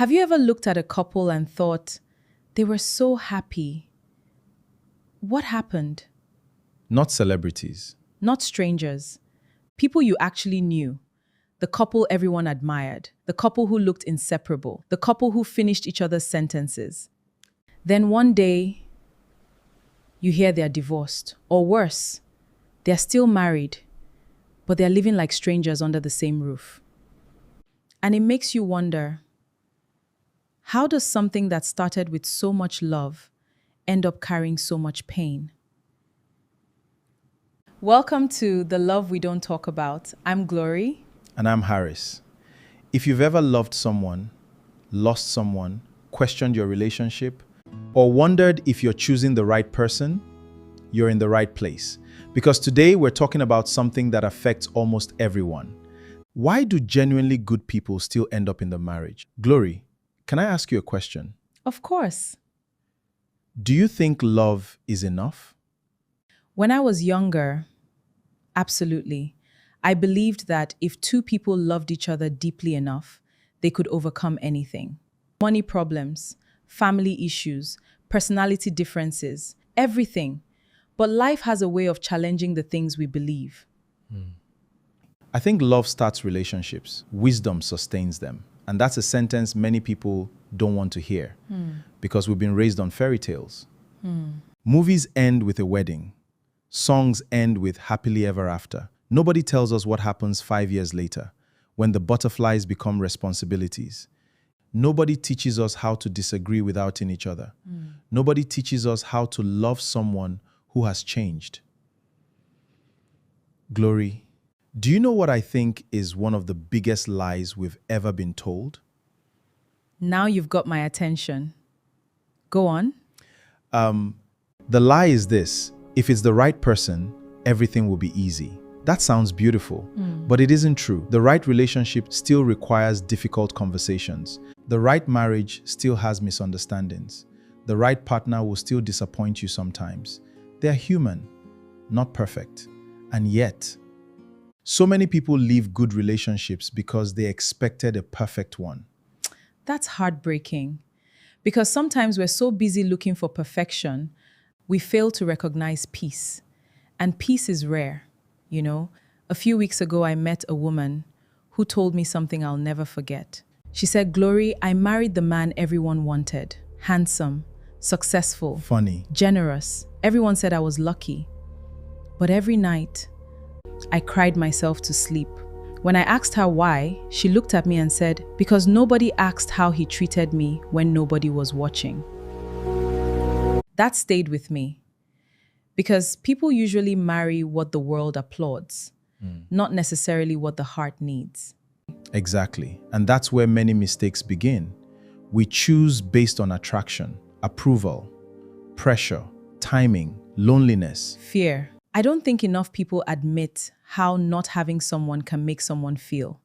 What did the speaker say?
Have you ever looked at a couple and thought, they were so happy? What happened? Not celebrities. Not strangers. People you actually knew. The couple everyone admired. The couple who looked inseparable. The couple who finished each other's sentences. Then one day, you hear they're divorced. Or worse, they're still married, but they're living like strangers under the same roof. And it makes you wonder, how does something that started with so much love end up carrying so much pain? Welcome to The Love We Don't Talk About. I'm Glory. And I'm Harris. If you've ever loved someone, lost someone, questioned your relationship, or wondered if you're choosing the right person, you're in the right place. Because today we're talking about something that affects almost everyone. Why do genuinely good people still end up in the marriage? Glory, can I ask you a question? Of course. Do you think love is enough? When I was younger, absolutely. I believed that if two people loved each other deeply enough, they could overcome anything. Money problems, family issues, personality differences, everything. But life has a way of challenging the things we believe. I think love starts relationships. Wisdom sustains them. And that's a sentence many people don't want to hear because we've been raised on fairy tales. Movies end with a wedding. Songs end with happily ever after. Nobody tells us what happens 5 years later when the butterflies become responsibilities. Nobody teaches us how to disagree without hurting each other. Nobody teaches us how to love someone who has changed. Glory, do you know what I think is one of the biggest lies we've ever been told? Now you've got my attention. Go on. The lie is this: if it's the right person, everything will be easy. That sounds beautiful, but it isn't true. The right relationship still requires difficult conversations. The right marriage still has misunderstandings. The right partner will still disappoint you sometimes. They're human, not perfect. And yet, so many people leave good relationships because they expected a perfect one. That's heartbreaking. Because sometimes we're so busy looking for perfection, we fail to recognize peace. And peace is rare. You know, a few weeks ago, I met a woman who told me something I'll never forget. She said, Glory, I married the man everyone wanted. Handsome, successful, Funny. generous. Everyone said I was lucky. But every night, I cried myself to sleep. When I asked her why, she looked at me and said, because nobody asked how he treated me when nobody was watching. That stayed with me. Because people usually marry what the world applauds, not necessarily what the heart needs. Exactly. And that's where many mistakes begin. We choose based on attraction, approval, pressure, timing, loneliness. Fear. I don't think enough people admit how not having someone can make someone feel.